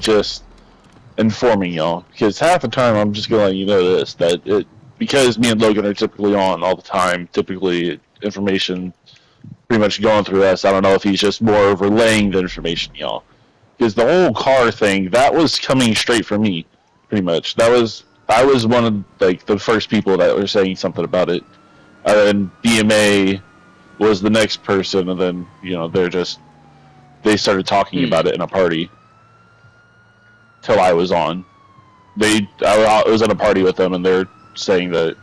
just informing y'all, because half the time I'm just going to let you know this, that because me and Logan are typically on all the time, typically information pretty much going through us. I don't know if he's just more relaying the information, y'all. Because the whole car thing, that was coming straight from me, pretty much. I was one of the first people that were saying something about it. And BMA was the next person, and then they started talking about it in a party. Till I was on. I was at a party with them, and they're saying that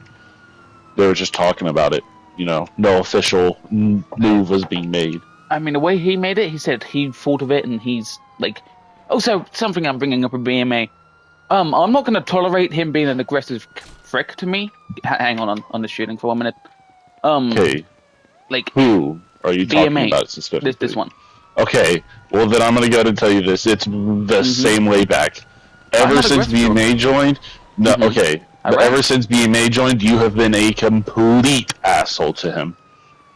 they were just talking about it. No official move was being made. I mean, the way he made it, he said he thought of it, and he's like... Also, something I'm bringing up with BMA. I'm not going to tolerate him being an aggressive frick to me. Hang on the shooting for 1 minute. Okay. Like, who are you BMA, talking about specifically? This one. Okay. Well, then I'm going to go ahead and tell you this. It's the same way back. Ever since BMA joined... No, okay. But ever since BMA joined, you have been a complete asshole to him.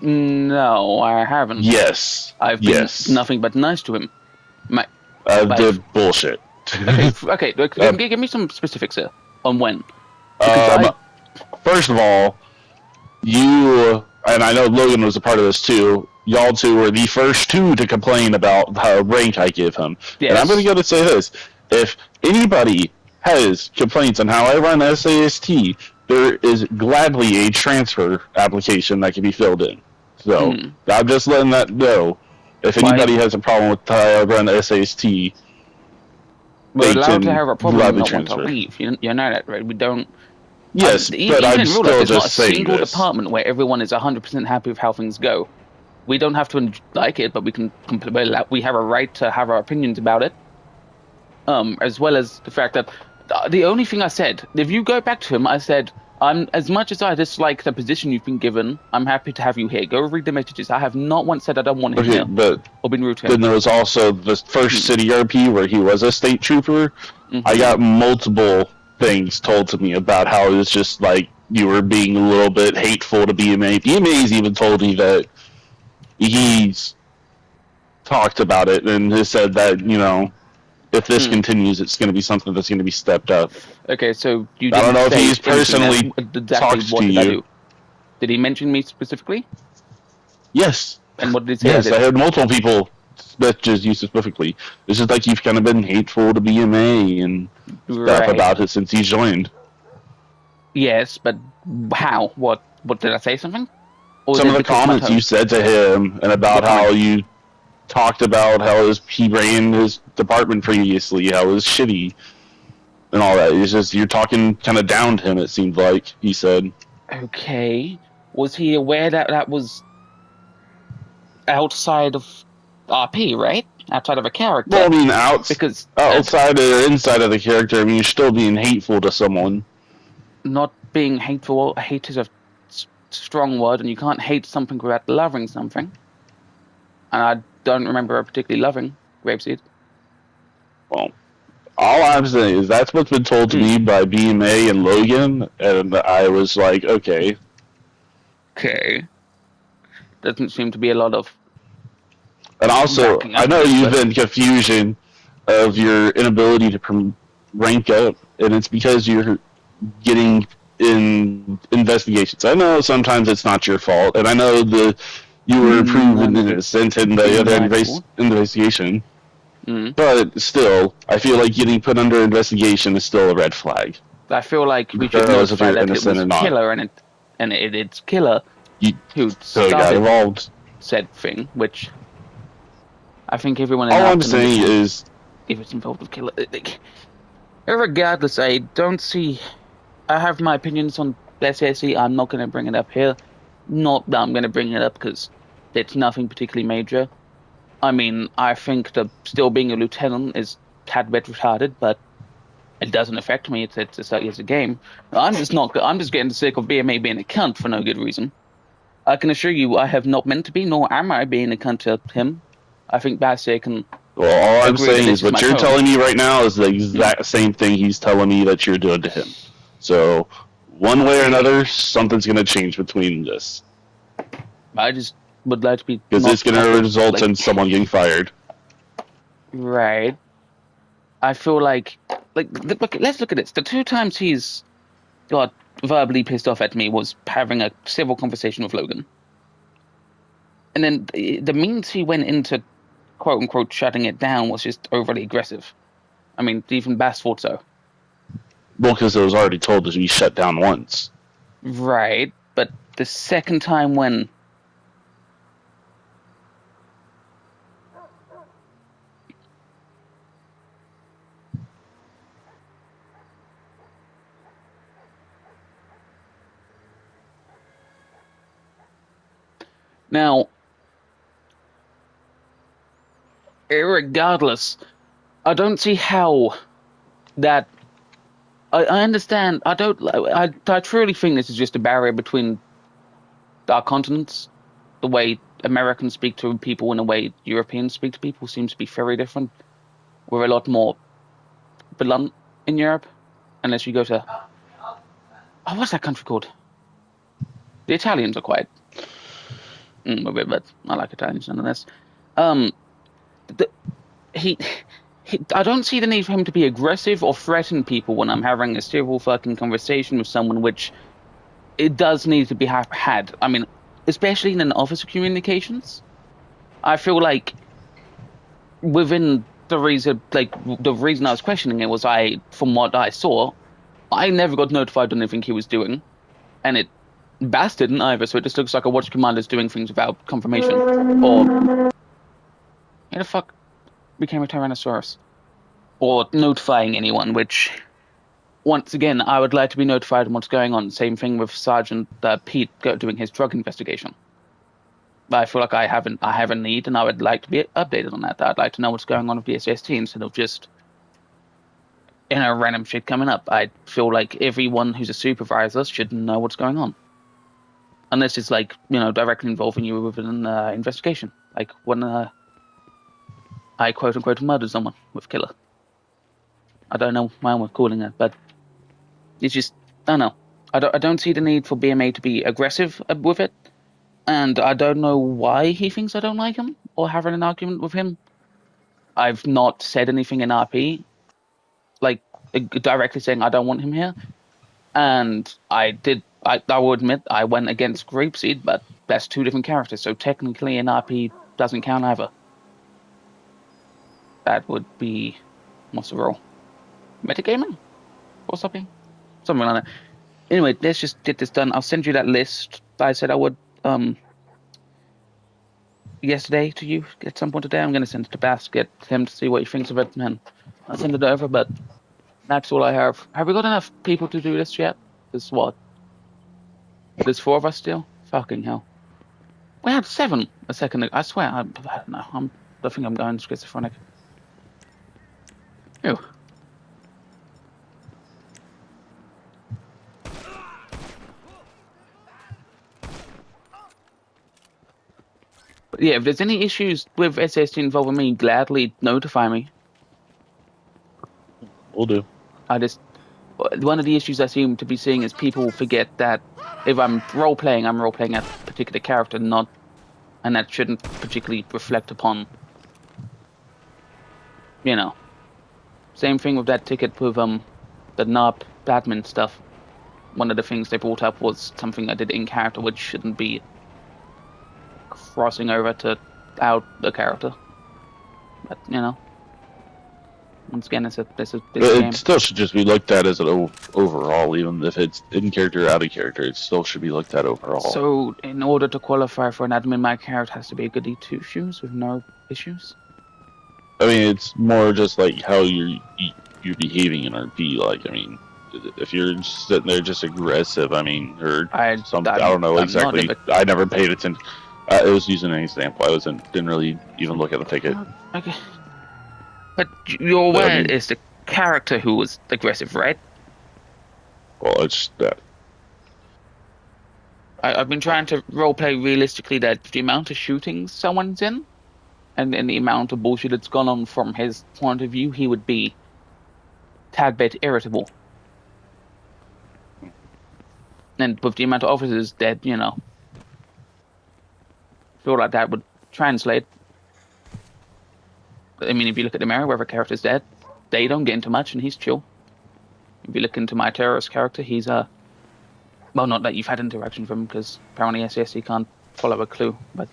No, I haven't. Yes. I've been nothing but nice to him. The bullshit. Okay. Give me some specifics here on when. First of all, you, and I know Logan was a part of this too, y'all two were the first two to complain about how rank I give him. Yes. And I'm going to go to say this. If anybody has complaints on how I run SAST, there is gladly a transfer application that can be filled in. So, I'm just letting that know. If anybody has a problem with how I run SAST, we're allowed to have a problem and not want to leave. You know that, right? We don't... Yes, but I'm still just saying this. There's not a single department where everyone is 100% happy with how things go. We don't have to like it, but we have a right to have our opinions about it. As well as the fact that the only thing I said, if you go back to him, I said, as much as I dislike the position you've been given, I'm happy to have you here. Go read the messages. I have not once said I don't want him here. But or been rude to him. Then there was also the first city RP where he was a state trooper. I got multiple things told to me about how it was just like you were being a little bit hateful to BMA. BMA's even told me that he's talked about it and has said that, if this continues, it's going to be something that's going to be stepped up. Okay, so you didn't I don't know if he's personally talked to you. Did he mention me specifically? Yes. And what did he say? Yes, I heard multiple people messages you specifically. It's just like you've kind of been hateful to BMA and stuff about it since he joined. Yes, but how? What did I say something? Or some of the comments you said to him and about how you talked about how he ran his department previously, how it was shitty and all that. It's just you're talking kind of down to him, it seemed like, he said. Okay. Was he aware that was outside of RP, right? Outside of a character? Well, I mean, outside or inside of the character, I mean, you're still being hateful to someone. Not being hateful. Hate is a strong word, and you can't hate something without loving something. And I don't remember her particularly loving Grapeseed. Well, all I'm saying is that's what's been told to me by BMA and Logan, and I was like, okay. Okay. Doesn't seem to be a lot of... And also, I know you've been confusion of your inability to rank up, and it's because you're getting in investigations. I know sometimes it's not your fault, and I know you were proven innocent in the other investigation. But still, I feel like getting put under investigation is still a red flag. I feel like we should notify that it was Killer, and it's Killer who got involved. Said thing, which I think everyone... All I'm saying is... If it's involved with Killer... Regardless, I don't see... I have my opinions on SASC. I'm not going to bring it up here. Not that I'm going to bring it up because it's nothing particularly major. I mean, I think that still being a lieutenant is a tad bit retarded, but it doesn't affect me. It's a game. I'm just getting sick of BMA being a cunt for no good reason. I can assure you, I have not meant to be, nor am I being a cunt to him. I think Bassier can... Well, all I'm saying is what you're telling me right now is the exact same thing he's telling me that you're doing to him. So, one way or another, something's going to change between this. I just would like to be... Because it's going to result in someone getting fired. Right. I feel like look, let's look at this. The 2 times he's got verbally pissed off at me was having a civil conversation with Logan. And then the means he went into quote unquote shutting it down was just overly aggressive. I mean, even Bass thought so. Well, because it was already told to be shut down once. Right. But the second time when now, regardless, I don't see how that. I understand. I truly think this is just a barrier between our continents. The way Americans speak to people and the way Europeans speak to people seems to be very different. We're a lot more blunt in Europe, unless you go to what's that country called? The Italians are quite a bit, but I like Italians nonetheless. Um, the, he, I don't see the need for him to be aggressive or threaten people when I'm having a civil fucking conversation with someone, which it does need to be had. I mean, especially in an office of communications, I feel like within the reason, like the reason I was questioning it was from what I saw, I never got notified on anything he was doing, and Bass didn't either. So it just looks like a watch commander's doing things without confirmation, or who the fuck became a Tyrannosaurus, or notifying anyone. Which, once again, I would like to be notified on what's going on. Same thing with Sergeant Pete doing his drug investigation. I feel like I have a need, and I would like to be updated on that. I'd like to know what's going on with the SST instead of just random shit coming up. I feel like everyone who's a supervisor should know what's going on, unless it's like directly involving you with an investigation, like when I quote unquote murdered someone with killer. I don't know why we're calling it, but it's just I don't know. I don't see the need for BMA to be aggressive with it. And I don't know why he thinks I don't like him or having an argument with him. I've not said anything in RP, like directly saying I don't want him here. And I will admit I went against Grapeseed, but that's 2 different characters, so technically an RP doesn't count either. That would be what's the role? Metagaming or something? Something like that. Anyway, let's just get this done. I'll send you that list I said I would yesterday to you at some point today. I'm going to send it to Bass, get him to see what he thinks of it, and I'll send it over. But that's all I have. Have we got enough people to do this yet? There's what? There's 4 of us still? Fucking hell. We had 7 a second ago. I swear, I don't know. I think I'm going schizophrenic. Ew. But yeah, if there's any issues with SST involving me, gladly notify me. Will do. One of the issues I seem to be seeing is people forget that if I'm role-playing a particular character, and that shouldn't particularly reflect upon, Same thing with that ticket with the NARP admin stuff. One of the things they brought up was something I did in character, which shouldn't be crossing over to out the character. But once again, it's a game. It still should just be looked at as an overall, even if it's in character or out of character. It still should be looked at overall. So, in order to qualify for an admin, my character has to be a goody 2 shoes with no issues. I mean, it's more just like how you're behaving in RP. Like, I mean, if you're just sitting there just aggressive, I mean, or something, I don't know exactly. I never paid attention. I was using an example. Didn't really even look at the ticket. Okay. But you're aware it's the character who was aggressive, right? Well, it's that. I've been trying to roleplay realistically that the amount of shootings someone's in, and the amount of bullshit that's gone on from his point of view, he would be tad bit irritable. And with the amount of officers dead, feel like that would translate. I mean, if you look at the Meriwether character's dead, they don't get into much, and he's chill. If you look into my terrorist character, he's well, not that you've had interaction with him, because apparently SASC can't follow a clue, but.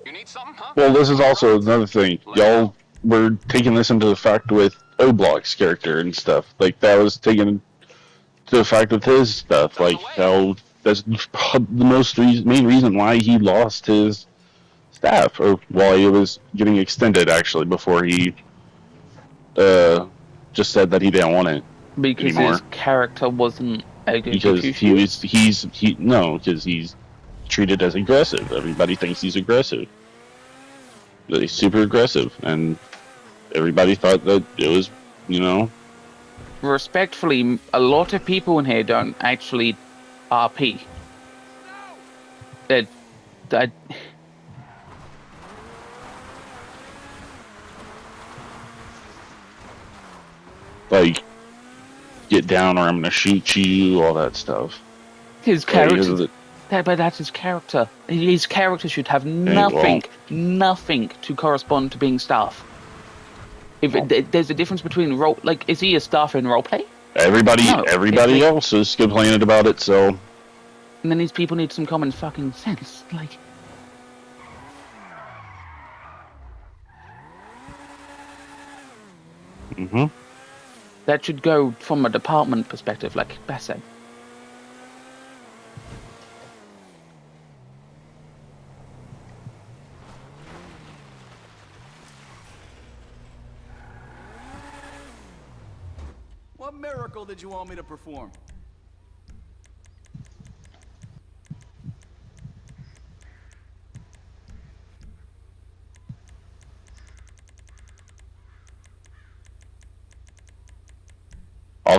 You need something, huh? Well, this is also another thing. Y'all were taking this into the fact with O'Block's character and stuff. Like, that was taken to the fact with his stuff. Like, how that's the main reason why he lost his staff, or while he was getting extended, actually, before he just said that he didn't want it Because anymore. his character wasn't a good Because executioner? because he's treated as aggressive. Everybody thinks he's aggressive. He's super aggressive, and everybody thought that it was, Respectfully, a lot of people in here don't actually RP. That like, get down or I'm gonna shoot you, all that stuff. his character. But that's his character. His character should have nothing to correspond to being staff. There's a difference between role. Like, is he a staff in roleplay? Everybody else is complaining about it. So, and then these people need some common fucking sense. Like, that should go from a department perspective, like Beth said. What miracle did you want me to perform?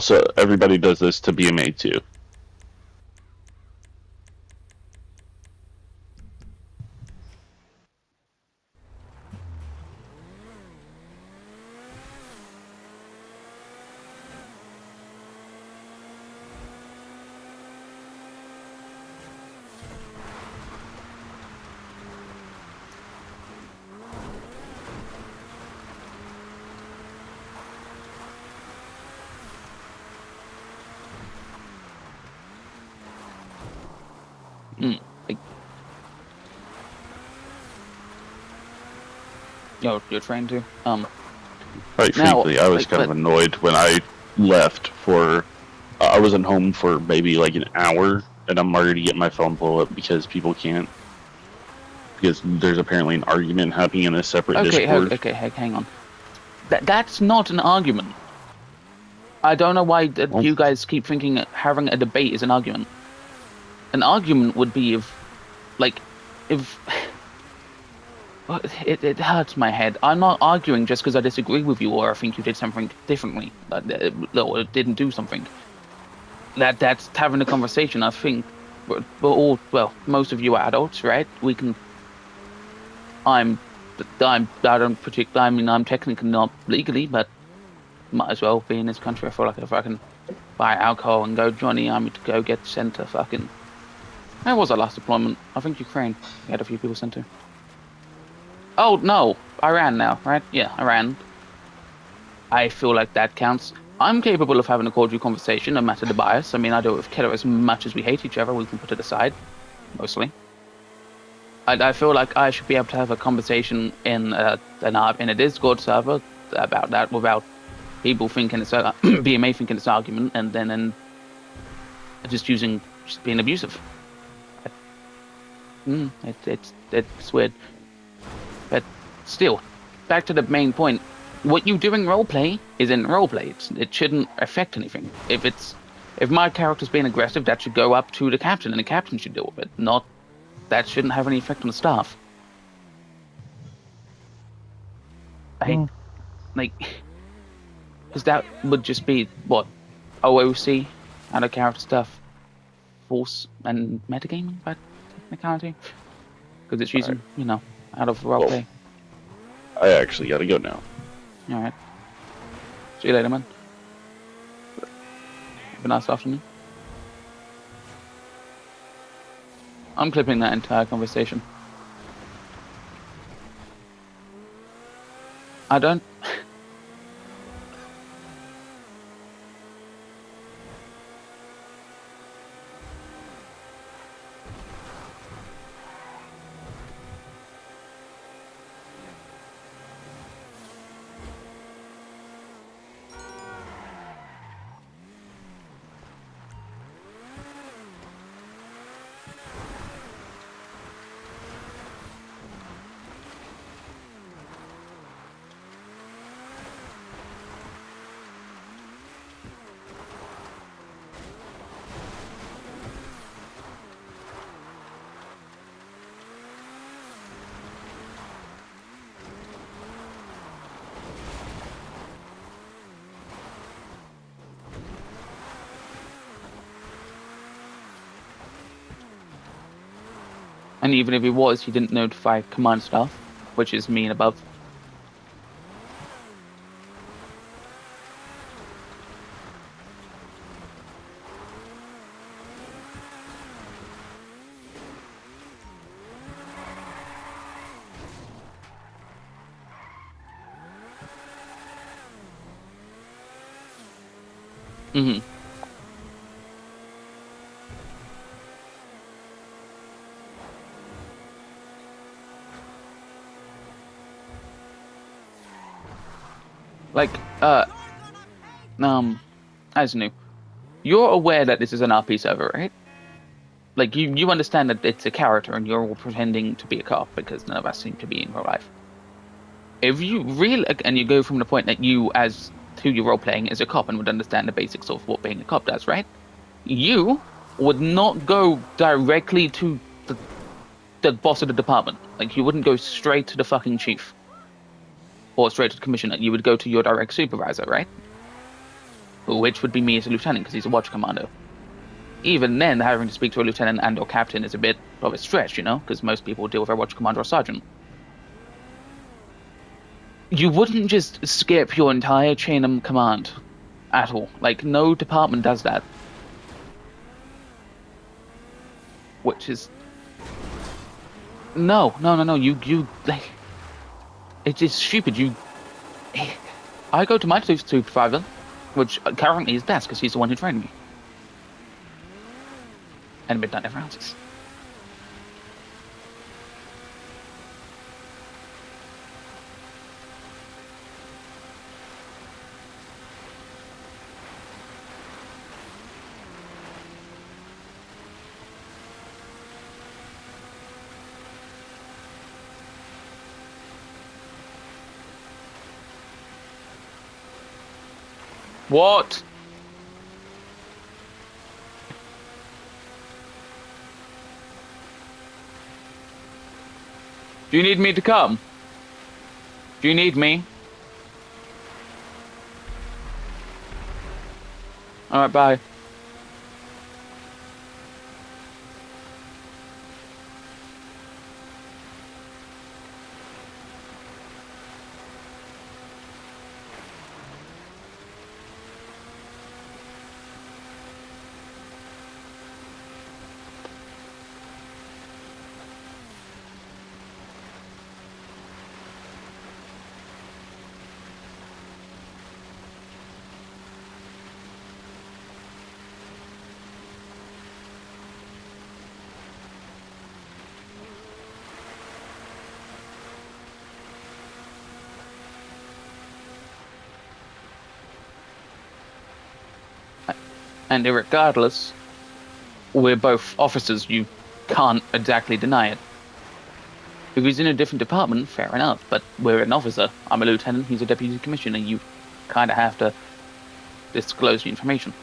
also, everybody does this to BMA too. You're trained to. Quite frankly, I was kind of annoyed when I left for. I wasn't home for maybe like an hour, and I'm already getting my phone blow up because people can't. Because there's apparently an argument happening in a separate Discord. Okay, hang on. That's not an argument. I don't know why you guys keep thinking having a debate is an argument. An argument would be if it hurts my head. I'm not arguing just because I disagree with you or I think you did something differently or didn't do something. That's having a conversation. I think we're all, well, most of you are adults, right? We can. I don't particularly. I mean, I'm technically not legally, but might as well be in this country. I feel like if I can buy alcohol and go join the army to go get sent to fucking. Where was our last deployment? I think Ukraine. We had a few people sent to. Oh no, Iran now, right? Yeah, Iran. I feel like that counts. I'm capable of having a cordial conversation, no matter the bias. I mean, I do it with Killer as much as we hate each other. We can put it aside, mostly. I feel like I should be able to have a conversation in a Discord server about that without people thinking it's BMA thinking it's argument, and then just being abusive. It's weird, but still, back to the main point. What you do in roleplay is in roleplay. It shouldn't affect anything. If my character's being aggressive, that should go up to the captain, and the captain should deal with it. That shouldn't have any effect on the staff. Because that would just be what OOC out of character stuff, force and metagaming by technicality, because it's using out of roleplay. I actually got to go now. All right. See you later, man. Have a nice afternoon. I'm clipping that entire conversation. I don't. And even if he was, he didn't notify command staff, which is me and above. Mm-hmm. Like, as new, you're aware that this is an RP server, right? Like, you understand that it's a character and you're all pretending to be a cop because none of us seem to be in real life. If you really, and you go from the point that you, as who you're role playing, is a cop and would understand the basics of what being a cop does, right? You would not go directly to the boss of the department. Like, you wouldn't go straight to the fucking chief. Or straight to the commissioner. You would go to your direct supervisor, right? Which would be me as a lieutenant, because he's a watch commando. Even then, having to speak to a lieutenant and or captain is a bit of a stretch, because most people deal with a watch commander or sergeant. You wouldn't just skip your entire chain of command at all. Like, no department does that. Which is... No. You like... It is stupid. I go to my supervisor, which currently is Des, because he's the one who trained me. And Midnight never answers. What? Do you need me to come? Do you need me? Alright, bye. And regardless, we're both officers. You can't exactly deny it. If he's in a different department, fair enough, but we're an officer. I'm a lieutenant, he's a deputy commissioner. You kind of have to disclose the information.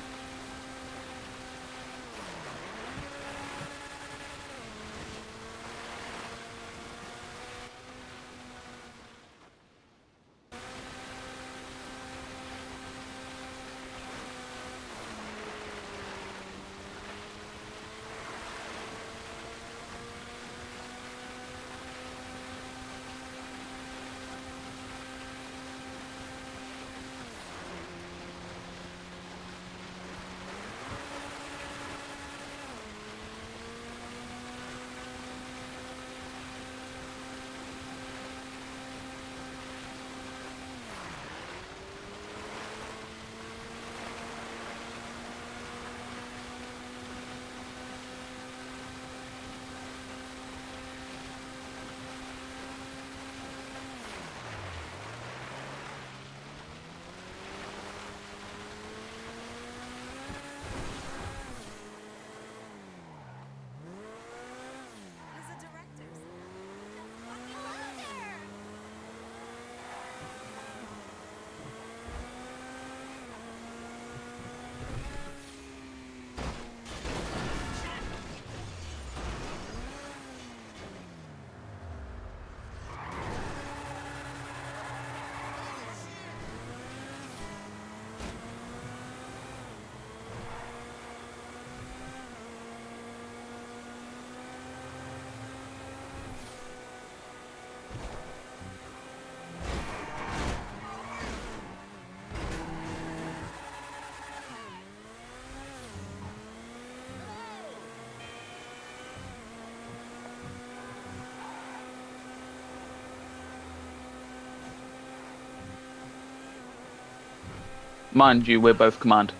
Mind you, we're both command.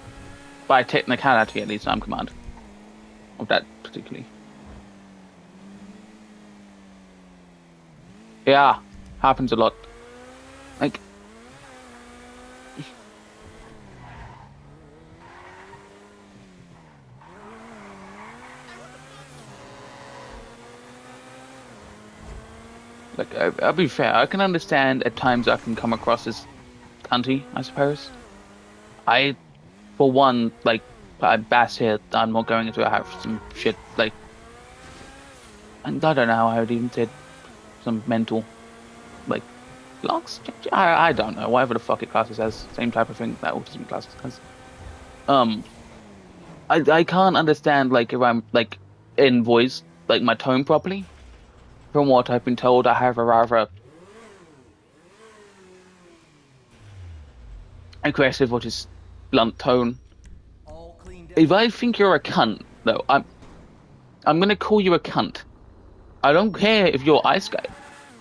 By technicality, at least, I'm command. Of that particularly. Yeah, happens a lot. Like, I'll be fair. I can understand at times I can come across as cunty, I suppose. I, for one, like, Bass here, I'm not going to have some shit, like, and I don't know how I would even say some mental, like, blocks? I don't know, whatever the fuck it classes as, same type of thing that autism classes has. I can't understand, like, if I'm, like, in voice, like, my tone properly. From what I've been told, I have a rather aggressive or just blunt tone. All cleaned If out. I think you're a cunt, though, I'm gonna call you a cunt. I don't care if you're Ice Guy.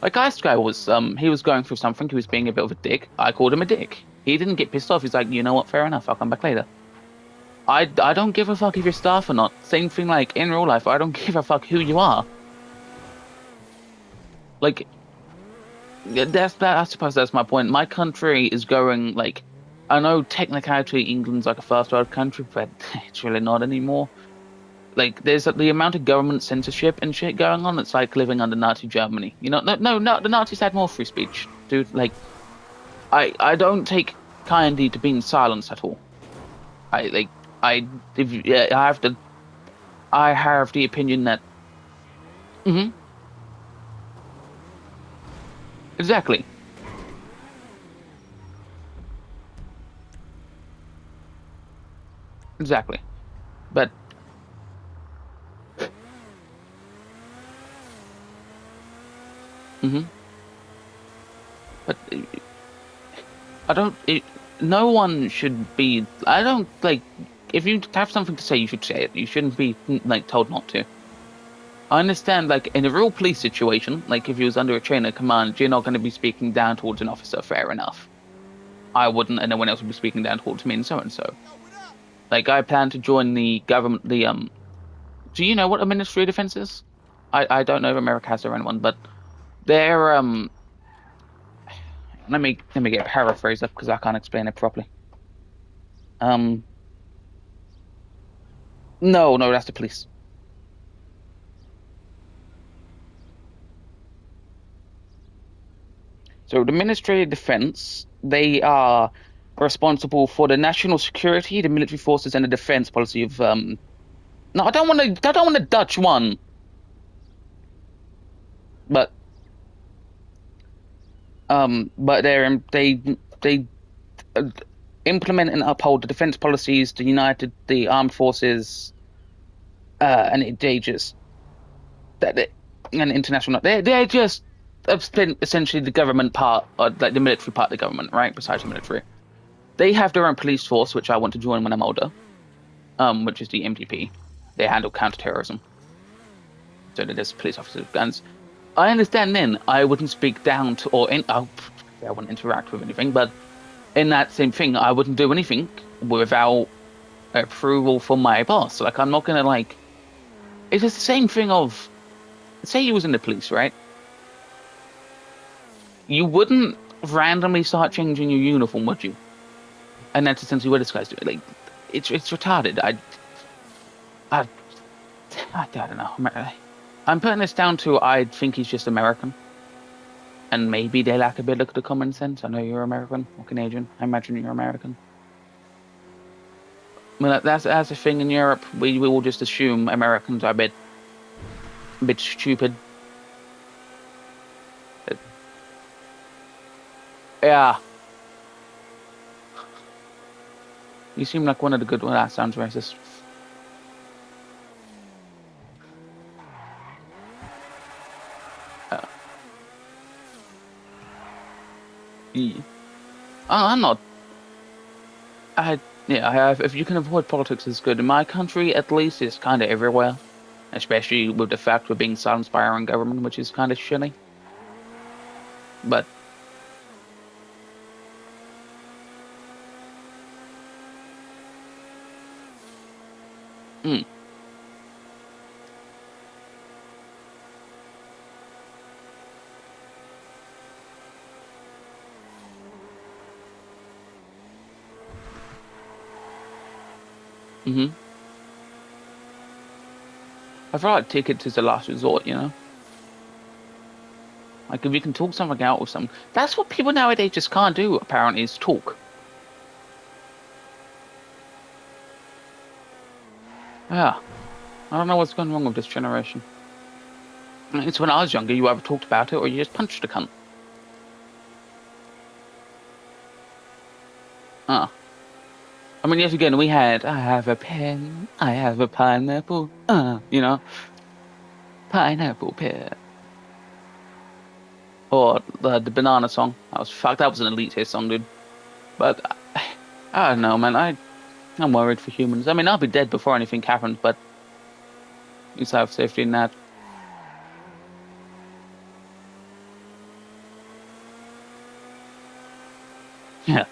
Like Ice Guy was, he was going through something. He was being a bit of a dick. I called him a dick. He didn't get pissed off. He's like, you know what? Fair enough. I'll come back later. I don't give a fuck if you're staff or not. Same thing like in real life. I don't give a fuck who you are. Like, that's that. I suppose that's my point. My country is going like, I know technically England's like a first world country, but it's really not anymore. Like, there's the amount of government censorship and shit going on. It's like living under Nazi Germany. You know, no, the Nazis had more free speech, dude. Like, I don't take kindly to being silenced at all. I have the opinion that. Hmm. Exactly. Exactly. But. Hmm. But I don't. No one should be. I don't like. If you have something to say, you should say it. You shouldn't be like told not to. I understand, like in a real police situation, like if you was under a chain of command, you're not going to be speaking down towards an officer. Fair enough. I wouldn't, and no one else would be speaking down towards me, and so and so. Like I plan to join the government. Do you know what a Ministry of Defense is? I don't know if America has their own one, but they're Let me get a paraphrase up because I can't explain it properly. Um. No, that's the police. So the Ministry of Defense, they are responsible for the national security, the military forces, and the defense policy of. No, I don't want to. I don't want a Dutch one. But they uh, implement and uphold the defense policies, the armed forces, and they just and international. They're just essentially the government part, or like the military part of the government, right? Besides the military, they have their own police force, which I want to join when I'm older. Which is the MDP. They handle counterterrorism. So they're just police officers with guns. I understand then I wouldn't speak down to I wouldn't interact with anything, but in that same thing, I wouldn't do anything without approval from my boss. Like I'm not gonna like. It's just the same thing of, say you was in the police, right? You wouldn't randomly start changing your uniform, would you? And that's essentially what this guy's doing. Like, it's retarded. I don't know. I'm putting this down to I think he's just American. And maybe they lack a bit of the common sense. I know you're American or Canadian. I imagine you're American. I mean, that's a thing in Europe. We all just assume Americans are a bit stupid. Yeah. You seem like one of the good ones. That sounds racist. Yeah. I'm not. If you can avoid politics, it's good. In my country, at least, it's kind of everywhere. Especially with the fact we're being silenced by our own government, which is kind of shitty. But Mm. Mm-hmm. I feel like tickets is the last resort, you know? Like, if we can talk something out with some... That's what people nowadays just can't do, apparently, is talk. Yeah. I don't know what's going wrong with this generation. It's when I was younger, you either talked about it or you just punched a cunt. Ah. I mean, yet again, we had, I have a pen, I have a pineapple, you know? Pineapple pear. Or the banana song. That was fuck. That was an elite hit song, dude. But I don't know, man. I'm worried for humans. I mean, I'll be dead before anything happens, but at least I have safety in that. Yeah.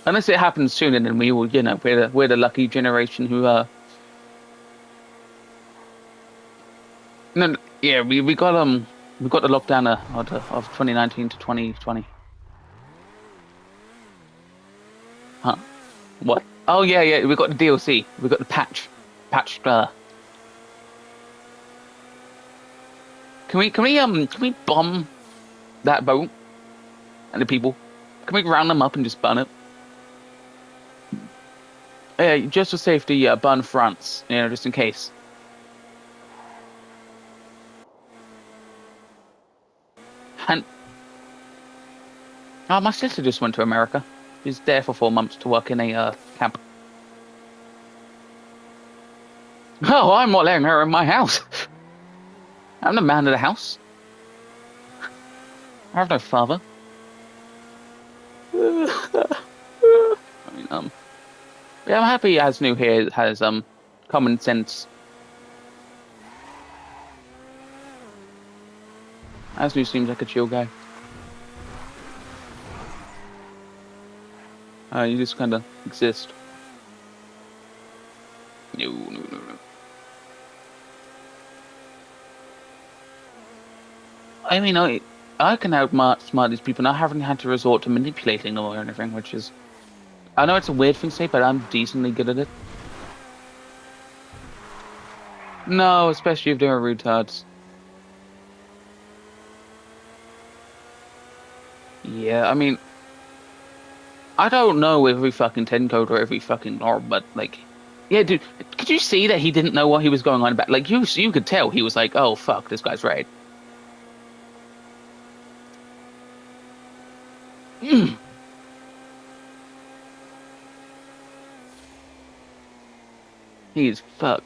Unless it happens sooner than we will, you know, we're the lucky generation who no, yeah, we got the lockdown of 2019 to 2020. Huh? What? Oh yeah, yeah. We got the DLC. We got the patch. Can we bomb that boat and the people? Can we round them up and just burn it? Yeah, just for safety, burn France. You know, just in case. And oh, my sister just went to America. She's there for 4 months to work in a camp. Oh, I'm not letting her in my house. I'm the man of the house. I have no father. I mean, yeah, I'm happy Asnu here has common sense. Asnu seems like a chill guy. You just kind of exist. No. I mean, I can outsmart these people, and I haven't had to resort to manipulating them or anything, which is... I know it's a weird thing to say, but I'm decently good at it. No, especially if they're retards. Yeah, I mean... I don't know every fucking 10 code or every fucking orb, but, like... Yeah, dude, could you see that he didn't know what he was going on about? Like, you could tell he was like, oh, fuck, this guy's right. He's fucked.